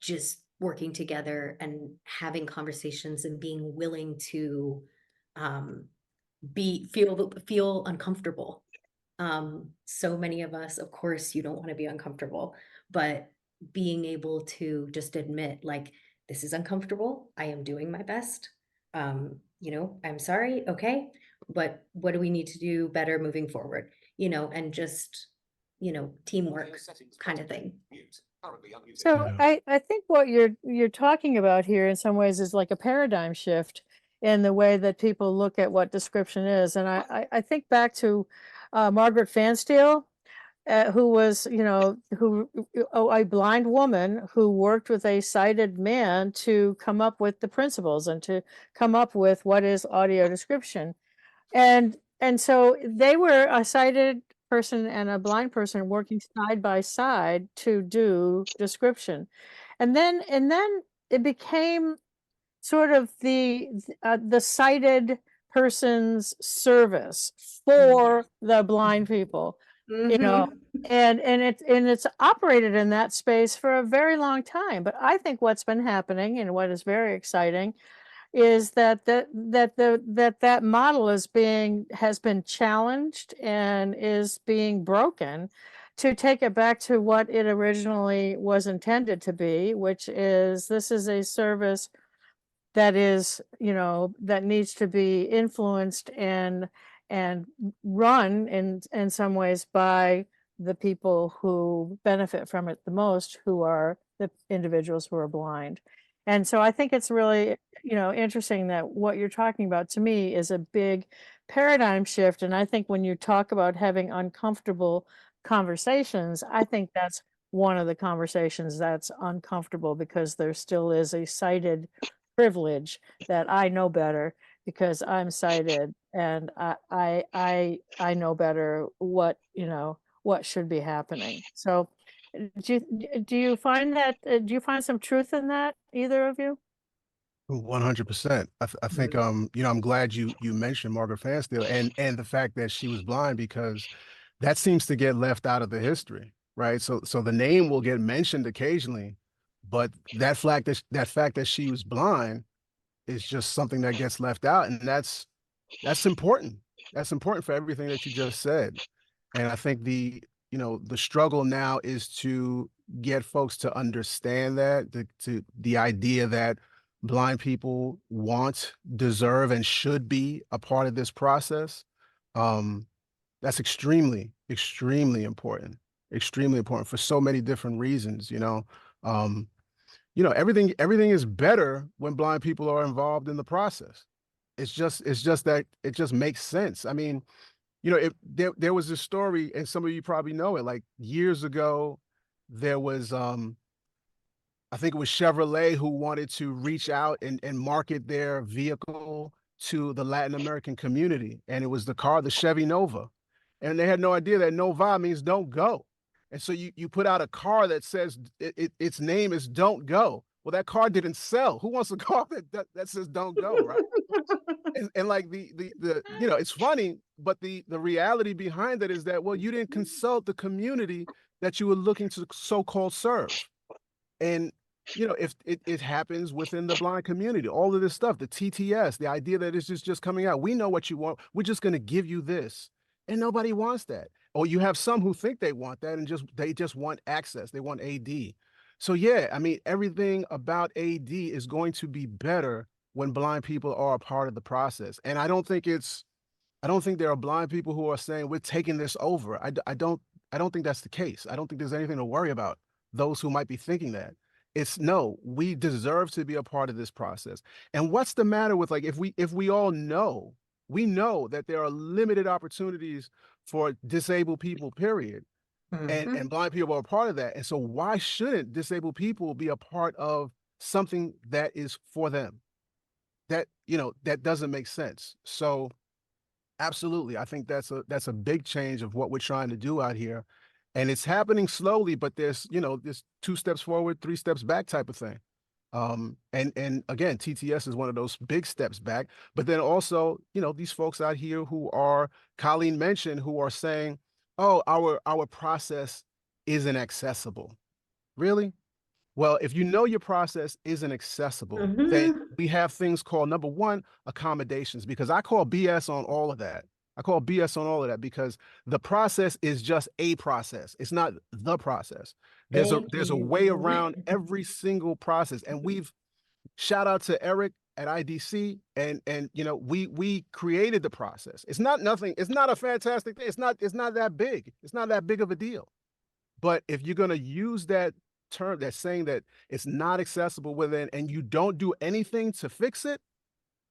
Speaker 3: just working together and having conversations and being willing to um, feel uncomfortable. So many of us, of course, you don't want to be uncomfortable, but being able to just admit, like, this is uncomfortable. I am doing my best. I'm sorry. Okay. But what do we need to do better moving forward? And just, teamwork kind of thing.
Speaker 4: Currently unmuted.
Speaker 1: So
Speaker 2: Yeah.
Speaker 1: I think what you're talking about here in some ways is like a paradigm shift in the way that people look at what description is. And I think back to Margaret Fansteel, who was, a blind woman who worked with a sighted man to come up with the principles and to come up with what is audio description. And so they were a sighted person and a blind person working side by side to do description. And then it became sort of the sighted person's service for the blind people,
Speaker 3: Mhm.
Speaker 1: and it's operated in that space for a very long time. But I think what's been happening and what is very exciting is that model has been challenged and is being broken to take it back to what it originally was intended to be, which is this is a service that is, that needs to be influenced and run in some ways by the people who benefit from it the most, who are the individuals who are blind. And so I think it's really, interesting that what you're talking about to me is a big paradigm shift. And I think when you talk about having uncomfortable conversations, I think that's one of the conversations that's uncomfortable, because there still is a sighted privilege that I know better because I'm sighted, and I know better what, what should be happening. So do you find that do you find some truth in that, either of you?
Speaker 2: 100%. I think I'm glad you mentioned Margaret Fansteel and the fact that she was blind, because that seems to get left out of the history, right? So the name will get mentioned occasionally, but that fact that she was blind is just something that gets left out, and that's important. That's important for everything that you just said. And I think the struggle now is to get folks to understand that the idea that blind people want, deserve, and should be a part of this process. Um, that's extremely important for so many different reasons. Um, you know, everything is better when blind people are involved in the process. It's just that it just makes sense. I mean, you know, there was this story, and some of you probably know it, like years ago, there was I think it was Chevrolet who wanted to reach out and market their vehicle to the Latin American community. And it was the car, the Chevy Nova. And they had no idea that Nova means don't go. And so you put out a car that says its name is Don't Go. Well, that car didn't sell. Who wants a car that says Don't Go, right? And like the you know, it's funny, but the reality behind it is that, well, you didn't consult the community that you were looking to so-called serve. And you know, if it happens within the blind community, all of this stuff, the TTS, the idea that it's just coming out, we know what you want, we're just going to give you this, and nobody wants that. Or you have some who think they want that, and they just want access, they want AD. So yeah, I mean, everything about AD is going to be better when blind people are a part of the process. And I don't think there are blind people who are saying we're taking this over. I don't think that's the case. I don't think there's anything to worry about. Those who might be thinking that. It's no, we deserve to be a part of this process. And what's the matter with, like, if we all know, we know that there are limited opportunities for disabled people, period. And blind people are a part of that. And so why shouldn't disabled people be a part of something that is for them? That, you know, that doesn't make sense. So absolutely, I think that's a big change of what we're trying to do out here. And it's happening slowly, but there's, you know, there's 2 steps forward, 3 steps back type of thing. And again, TTS is one of those big steps back. But then also, you know, these folks out here who are, Colleen mentioned, who are saying, oh, our process isn't accessible. Really? Well, if you know your process isn't accessible, then we have things called, number one, accommodations, because I call BS on all of that. I call BS on all of that because the process is just a process. It's not the process. There's a way around every single process. And shout out to Eric at IDC, and you know, we created the process. It's not nothing, it's not a fantastic thing. It's not that big. It's not that big of a deal. But if you're gonna use that term, that's saying that it's not accessible within, and you don't do anything to fix it,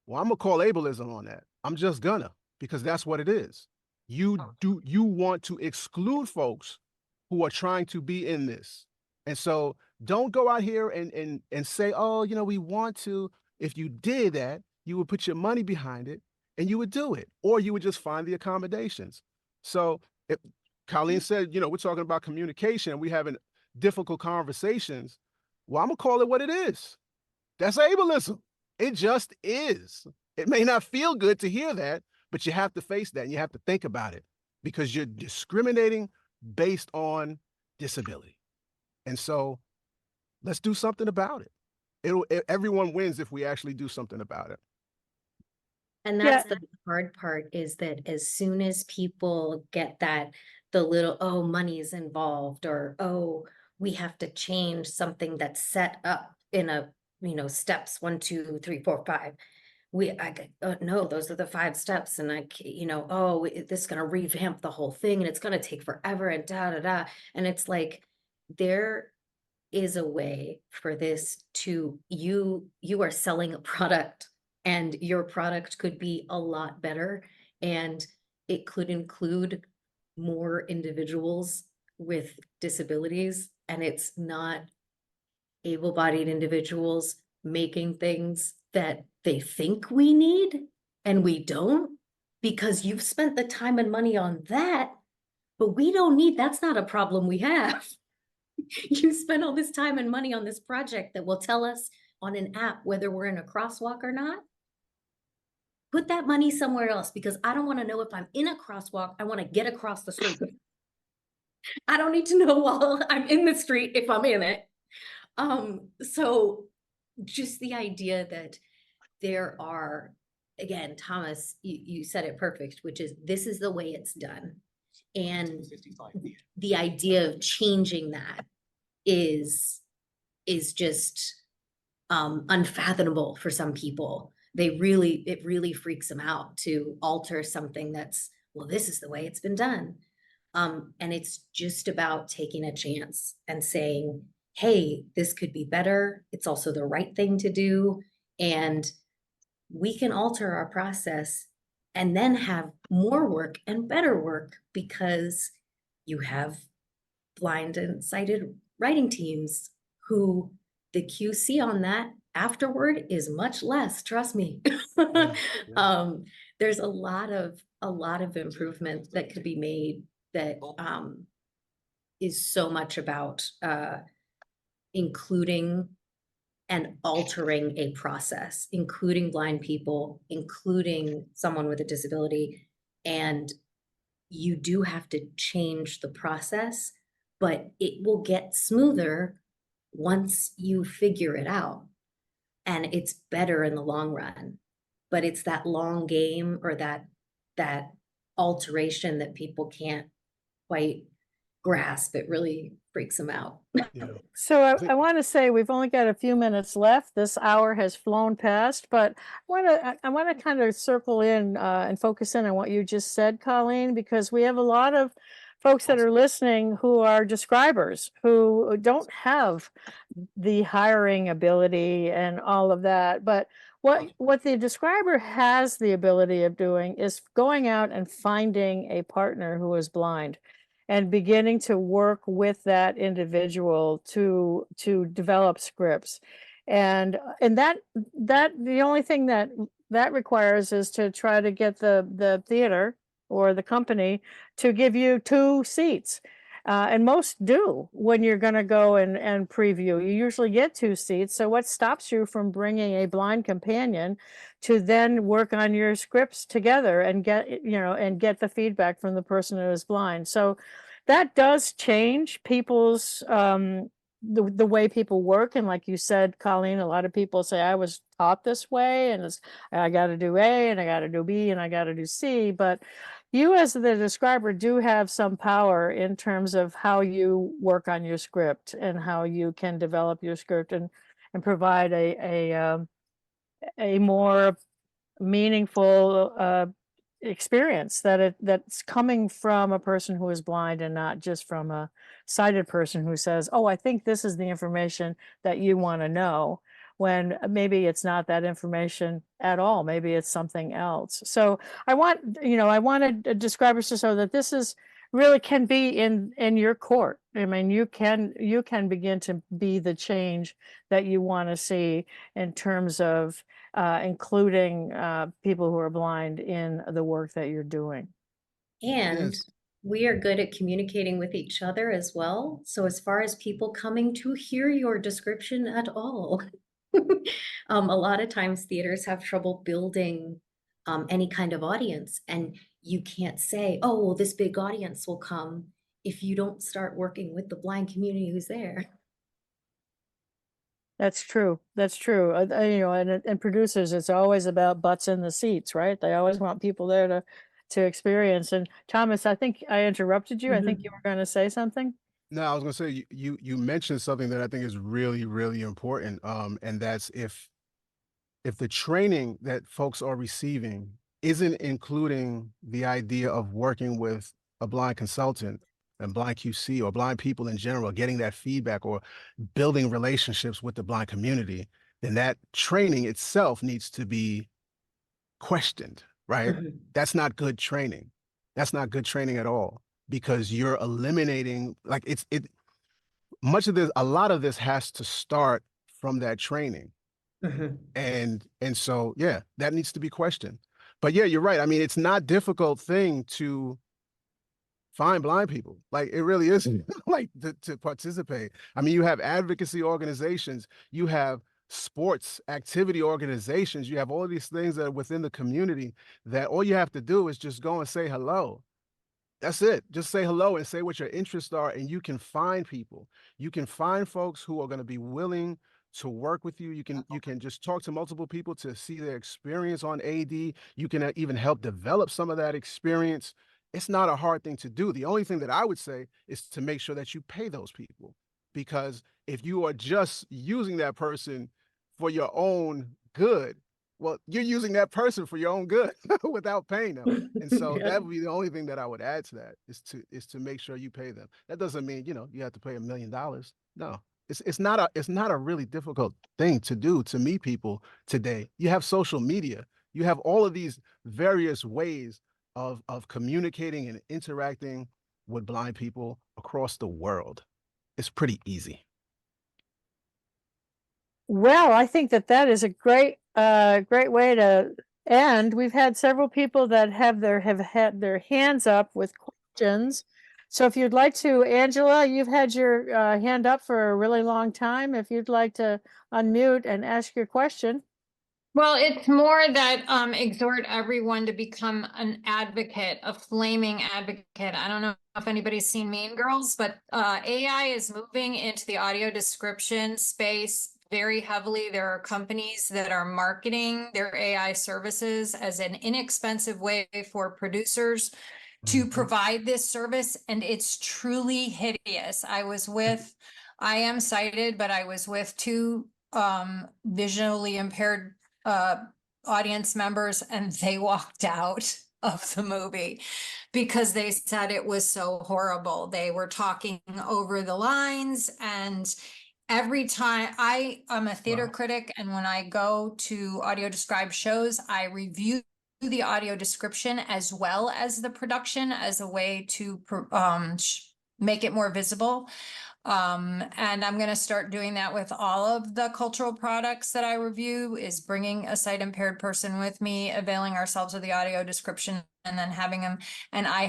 Speaker 2: well, I'm gonna call ableism on that. I'm just gonna, because that's what it is. You want to exclude folks who are trying to be in this. And so don't go out here and say, oh, you know, we want to. If you did that, you would put your money behind it and you would do it, or you would just find the accommodations. So if Colleen said, you know, we're talking about communication, we having difficult conversations. Well, I'm gonna call it what it is. That's ableism. It just is. It may not feel good to hear that, but you have to face that and you have to think about it, because you're discriminating based on disability. And so let's do something about it. Everyone wins if we actually do something about it.
Speaker 3: And that's the hard part, is that as soon as people get that, the little, oh, money is involved, or, oh, we have to change something that's set up in a, you know, steps 1, 2, 3, 4, 5. No, those are the 5 steps. And you know, oh, this is going to revamp the whole thing and it's going to take forever and And it's like, there is a way for this to, you are selling a product, and your product could be a lot better, and it could include more individuals with disabilities, and it's not able-bodied individuals making things that they think we need and we don't, because you've spent the time and money on that, but we don't need, that's not a problem we have. You spent all this time and money on this project that will tell us on an app whether we're in a crosswalk or not. Put that money somewhere else, because I don't want to know if I'm in a crosswalk. I want to get across the street. I don't need to know while I'm in the street if I'm in it. So just the idea that there are, again, Thomas, you said it perfect, which is, this is the way it's done. And the idea of changing that is just unfathomable for some people. It really freaks them out to alter something that's, well, this is the way it's been done. And it's just about taking a chance and saying, hey, this could be better. It's also the right thing to do. And we can alter our process and then have more work and better work because you have blind and sighted writing teams who the QC on that afterward is much less, trust me.
Speaker 2: Yeah.
Speaker 3: There's a lot of improvement that could be made that is so much about including and altering a process, including blind people, including someone with a disability. And you do have to change the process, but it will get smoother once you figure it out. And it's better in the long run. But it's that long game or that alteration that people can't quite grasp. It really freaks them out.
Speaker 2: Yeah.
Speaker 1: So
Speaker 2: I
Speaker 1: I
Speaker 2: think
Speaker 1: want to say we've only got a few minutes left. This hour has flown past, but I want to kind of circle in and focus in on what you just said, Colleen, because we have a lot of folks that are listening who are describers who don't have the hiring ability and all of that. But what the describer has the ability of doing is going out and finding a partner who is blind and beginning to work with that individual to develop scripts. And that the only thing that requires is to try to get the theater or the company to give you 2 seats. And most do when you're going to go and preview. You usually get 2 seats. So what stops you from bringing a blind companion to then work on your scripts together and get the feedback from the person who is blind? So that does change people's the way people work. And like you said, Colleen, a lot of people say, I was taught this way, and I got to do A, and I got to do B, and I got to do C. But you as the describer do have some power in terms of how you work on your script and how you can develop your script and provide a more meaningful experience that's coming from a person who is blind and not just from a sighted person who says, oh, I think this is the information that you want to know, when maybe it's not that information at all. Maybe it's something else. So I wanted describers to show that this is really can be in your court. I mean, you can begin to be the change that you want to see in terms of including people who are blind in the work that you're doing.
Speaker 3: And
Speaker 2: yes.
Speaker 3: we are good at communicating with each other as well. So as far as people coming to hear your description at all, a lot of times theaters have trouble building any kind of audience. And you can't say, oh, well, this big audience will come if you don't start working with the blind community who's there.
Speaker 1: That's true. That's true. And producers, it's always about butts in the seats, right? They always want people there to experience. And Thomas, I think I interrupted you. I think you were going to say something.
Speaker 2: No, I was gonna say you mentioned something that I think is really, really important. And that's if the training that folks are receiving isn't including the idea of working with a blind consultant and blind QC or blind people in general, getting that feedback or building relationships with the blind community, then that training itself needs to be questioned, right?
Speaker 3: Mhm.
Speaker 2: That's not good training. That's not good training at all, because you're eliminating, like a lot of this has to start from that training.
Speaker 3: Mhm.
Speaker 2: And so, yeah, that needs to be questioned. But yeah, you're right. I mean, it's not difficult thing to find blind people. Like, it really isn't like to participate. I mean, you have advocacy organizations, you have sports activity organizations, you have all these things that are within the community that all you have to do is just go and say hello. That's it. Just say hello and say what your interests are, and you can find people. You can find folks who are going to be willing to work with you. You can just talk to multiple people to see their experience on AD. You can even help develop some of that experience. It's not a hard thing to do. The only thing that I would say is to make sure that you pay those people, because if you are just using that person for your own good, well, you're using that person for your own good without paying them. And so
Speaker 3: Yeah.
Speaker 2: that would be the only thing that I would add to that, is to make sure you pay them. That doesn't mean, you have to pay $1 million. No, it's not a really difficult thing to do to meet people today. You have social media. You have all of these various ways of communicating and interacting with blind people across the world. It's pretty easy.
Speaker 1: Well, I think that that is a great way to end. We've had several people that have had their hands up with questions. So if you'd like to, Angela, you've had your hand up for a really long time. If you'd like to unmute and ask your question.
Speaker 5: Well, it's more that exhort everyone to become an advocate, a flaming advocate. I don't know if anybody's seen Mean Girls, but AI is moving into the audio description space very heavily. There are companies that are marketing their AI services as an inexpensive way for producers to provide this service, and it's truly hideous. I am sighted, but I was with two visually impaired audience members, and they walked out of the movie because they said it was so horrible. They were talking over the lines, and every time I'm a theater critic, and when I go to audio described shows, I review the audio description as well as the production as a way to make it more visible. And I'm going to start doing that with all of the cultural products that I review, is bringing a sight impaired person with me, availing ourselves of the audio description, and then having them. And I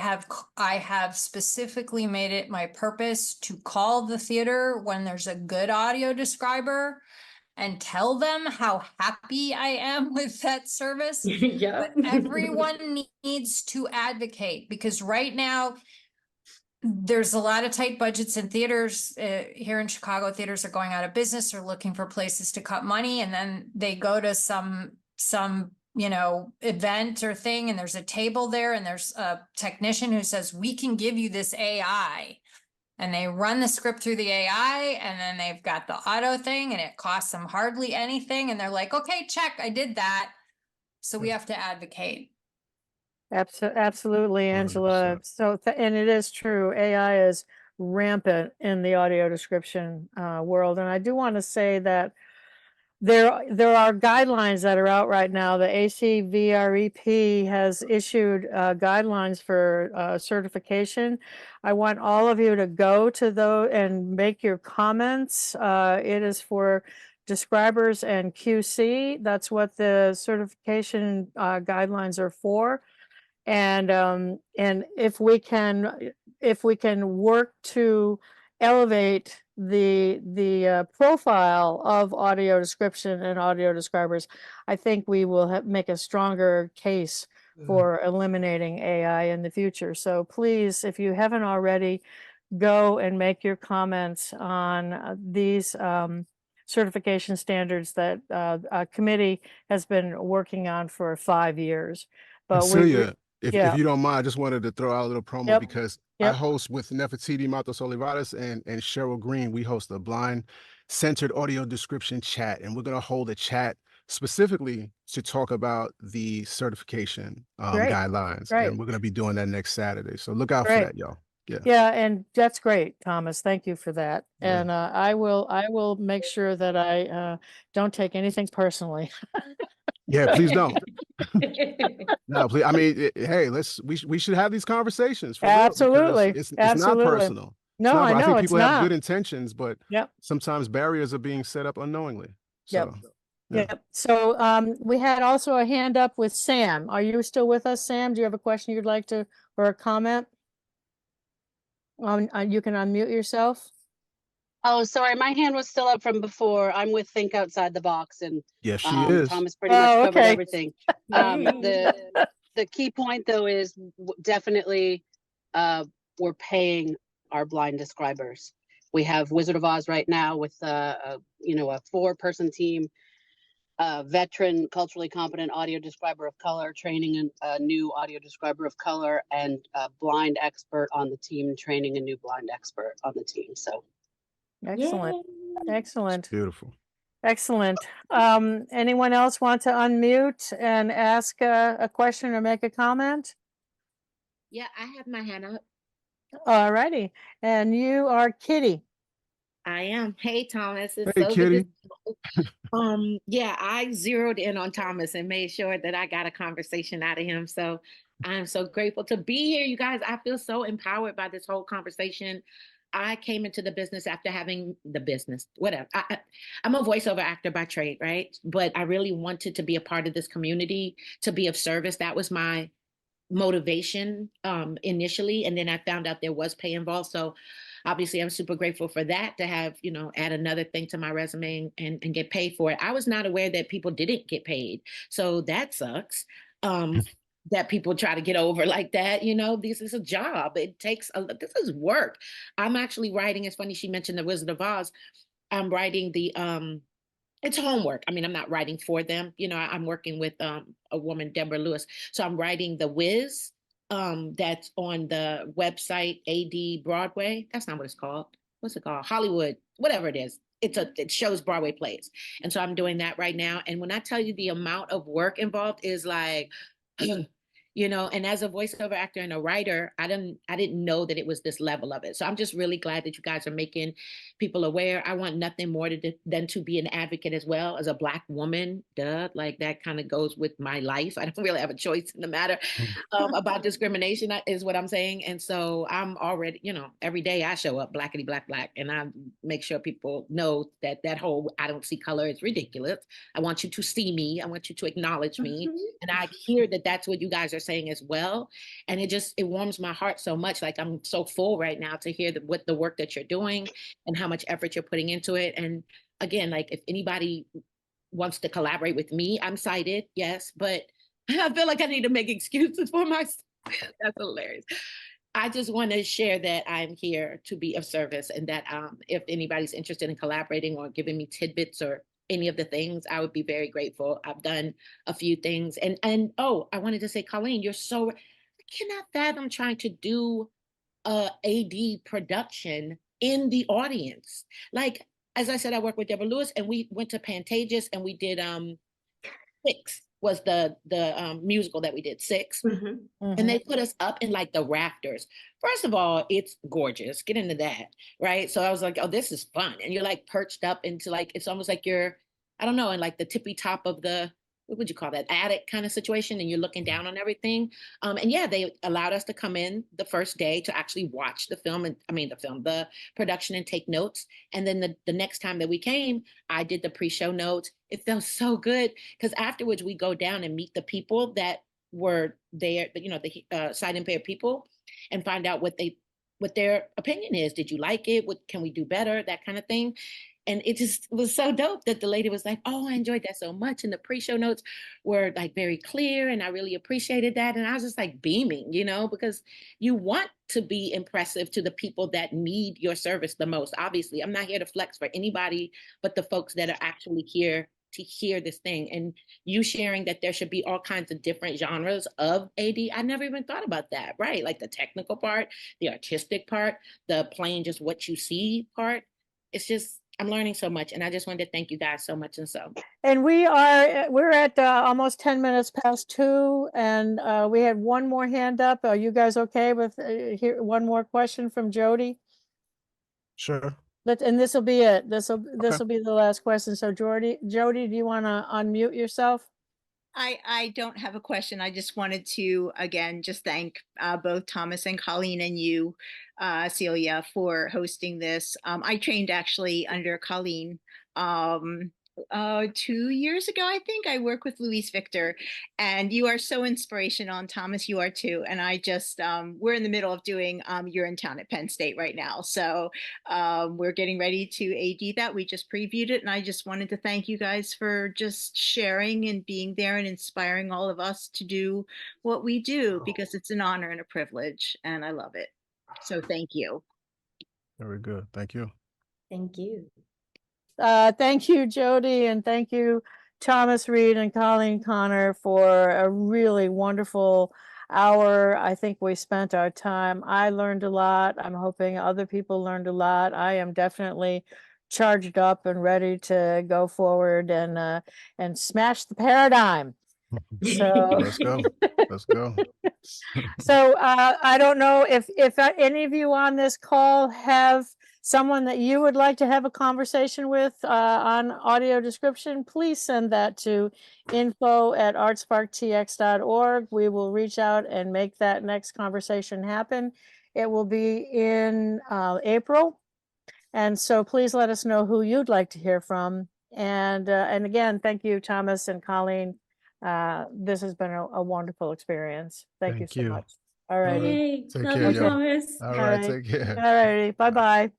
Speaker 5: have specifically made it my purpose to call the theater when there's a good audio describer and tell them how happy I am with that service.
Speaker 3: Yeah.
Speaker 5: But everyone needs to advocate, because right now, there's a lot of tight budgets in theaters. Here in Chicago, theaters are going out of business or looking for places to cut money. And then they go to some, event or thing, and there's a table there, and there's a technician who says, we can give you this AI. And they run the script through the AI, and then they've got the auto thing, and it costs them hardly anything. And they're like, okay, check, I did that. So we have to advocate.
Speaker 1: Absolutely, Angela.
Speaker 2: 100%.
Speaker 1: So, and it is true. AI is rampant in the audio description world. And I do want to say that there are guidelines that are out right now. The ACVREP has issued guidelines for certification. I want all of you to go to those and make your comments. It is for describers and QC. That's what the certification guidelines are for. And if we can work to elevate the profile of audio description and audio describers, I think we will make a stronger case for eliminating AI in the future. So please, if you haven't already, go and make your comments on these certification standards that a committee has been working on for 5 years. But
Speaker 2: Celia, if
Speaker 1: yeah.
Speaker 2: you don't mind, I just wanted to throw out a little promo
Speaker 1: Yep.
Speaker 2: because I
Speaker 1: Yep.
Speaker 2: host with Nefertiti Matos Olivares and Cheryl Green. We host a blind-centered audio description chat, and we're going to hold a chat specifically to talk about the certification
Speaker 1: Great.
Speaker 2: guidelines.
Speaker 1: Great.
Speaker 2: And we're going to be doing that next Saturday. So look out for
Speaker 1: Great.
Speaker 2: that, y'all. Yeah.
Speaker 1: Yeah, and that's great, Thomas. Thank you for that.
Speaker 2: Yeah.
Speaker 1: And I will make sure that I don't take anything personally.
Speaker 2: Yeah, please don't. No, please. I mean, hey, we should have these conversations for real, because
Speaker 1: Absolutely.
Speaker 2: it's not
Speaker 1: Absolutely.
Speaker 2: personal.
Speaker 1: No,
Speaker 2: It's not,
Speaker 1: I know
Speaker 2: think
Speaker 1: it's
Speaker 2: people have
Speaker 1: not.
Speaker 2: good intentions, but
Speaker 1: Yep.
Speaker 2: sometimes barriers are being set up unknowingly.
Speaker 1: Yep.
Speaker 2: So, yeah.
Speaker 1: Yep. So we had also a hand up with Sam. Are you still with us, Sam? Do you have a question you'd like to, or a comment? You can unmute yourself.
Speaker 6: Oh, sorry, my hand was still up from before. I'm with Think Outside the Box, and
Speaker 2: Yes, she is.
Speaker 6: Thomas pretty much covered
Speaker 1: okay.
Speaker 6: everything. The key point though is definitely we're paying our blind describers. We have Wizard of Oz right now with a 4-person team, veteran, culturally competent audio describer of color, training a new audio describer of color, and a blind expert on the team, training a new blind expert on the team. So
Speaker 1: Excellent.
Speaker 3: Yay.
Speaker 1: Excellent.
Speaker 2: Beautiful.
Speaker 1: Excellent. Anyone else want to unmute and ask a question or make a comment?
Speaker 7: Yeah, I have my hand up.
Speaker 1: All righty. And you are Kitty.
Speaker 7: I am. Hey, Thomas. It's
Speaker 2: Hey,
Speaker 7: so good
Speaker 2: Kitty.
Speaker 7: yeah, I zeroed in on Thomas and made sure that I got a conversation out of him. So I'm so grateful to be here, you guys. I feel so empowered by this whole conversation. I came into the business after having the business, whatever. I'm a voiceover actor by trade, right? But I really wanted to be a part of this community, to be of service. That was my motivation initially, and then I found out there was pay involved. So obviously I'm super grateful for that, to have, add another thing to my resume and get paid for it. I was not aware that people didn't get paid, so that sucks. That people try to get over like that. This is a job. It takes this is work. I'm actually writing, it's funny she mentioned the Wizard of Oz. I'm writing the it's homework. I mean, I'm not writing for them. I'm working with a woman, Deborah Lewis. So I'm writing the Wiz that's on the website AD Broadway. That's not what it's called. What's it called? Hollywood, whatever it is. It shows Broadway plays. And so I'm doing that right now. And when I tell you the amount of work involved is like, and as a voiceover actor and a writer, I didn't know that it was this level of it. So I'm just really glad that you guys are making people aware. I want nothing more than to be an advocate as well, as a Black woman. Like that kind of goes with my life. I don't really have a choice in the matter about discrimination, is what I'm saying. And so I'm already, every day I show up blackity black, and I make sure people know that whole I don't see color is ridiculous. I want you to see me. I want you to acknowledge me. And I hear that that's what you guys are saying as well. And it warms my heart so much. Like, I'm so full right now to hear what the work that you're doing and how much effort you're putting into it. And again, like, if anybody wants to collaborate with me, I'm cited, yes, but I feel like I need to make excuses for myself. That's hilarious. I just want to share that I'm here to be of service, and that if anybody's interested in collaborating or giving me tidbits or any of the things, I would be very grateful. I've done a few things. And oh, I wanted to say, Colleen, I cannot fathom trying to do AD production in the audience. Like, as I said, I work with Deborah Lewis, and we went to Pantages, and we did Six was the musical that we did, Six. And they put us up in like the rafters. First of all, it's gorgeous. Get into that, right? So I was like, oh, this is fun. And you're like perched up into, like, it's almost like you're, I don't know, in like the tippy top of the, what would you call that, attic kind of situation, and you're looking down on everything. And yeah, they allowed us to come in the first day to actually watch the production, and take notes. And then the next time that we came, I did the pre-show notes. It felt so good, because afterwards we go down and meet the people that were there, the sight impaired people, and find out what their opinion is. Did you like it? What can we do better? That kind of thing. And it just was so dope that the lady was like, oh, I enjoyed that so much. And the pre-show notes were like very clear, and I really appreciated that. And I was just like beaming, because you want to be impressive to the people that need your service the most. Obviously, I'm not here to flex for anybody but the folks that are actually here to hear this thing. And you sharing that there should be all kinds of different genres of AD, I never even thought about that, right? Like the technical part, the artistic part, the plain just what you see part. It's just, I'm learning so much, and I just wanted to thank you guys so much.
Speaker 1: And we're at almost 10 minutes past 2, and we had one more hand up. Are you guys okay with one more question from Jody?
Speaker 2: Sure.
Speaker 1: And this will be it. This will be the last question. So Jody, do you want to unmute yourself?
Speaker 8: I don't have a question. I just wanted to, again, just thank both Thomas and Colleen, and you, Celia, for hosting this. I trained actually under Colleen 2 years ago, I think. I work with Luis Victor, and you are so inspirational, and Thomas, you are too. And I just, we're in the middle of doing You're in Town at Penn State right now. So we're getting ready to AD that. We just previewed it, and I just wanted to thank you guys for just sharing and being there and inspiring all of us to do what we do, because it's an honor and a privilege, and I love it. So thank you.
Speaker 2: Very good. Thank you.
Speaker 3: Thank you.
Speaker 1: Thank you, Jody, and thank you, Thomas Reed and Colleen Connor, for a really wonderful hour. I think we spent our time. I learned a lot. I'm hoping other people learned a lot. I am definitely charged up and ready to go forward and smash the paradigm. So
Speaker 2: Let's go. Let's go.
Speaker 1: So I don't know if any of you on this call have someone that you would like to have a conversation with on audio description, please send that to info@artsparktx.org. We will reach out and make that next conversation happen. It will be in April. And so please let us know who you'd like to hear from. And again, thank you, Thomas and Colleen. This has been a wonderful experience. Thank you
Speaker 2: Thank
Speaker 1: so
Speaker 2: you.
Speaker 1: much. All righty.
Speaker 3: Yay,
Speaker 2: Take
Speaker 3: love
Speaker 2: care,
Speaker 3: you,
Speaker 2: y'all.
Speaker 3: Thomas.
Speaker 2: All
Speaker 1: All
Speaker 2: right,
Speaker 1: right.
Speaker 2: take care.
Speaker 1: All righty. Bye-bye.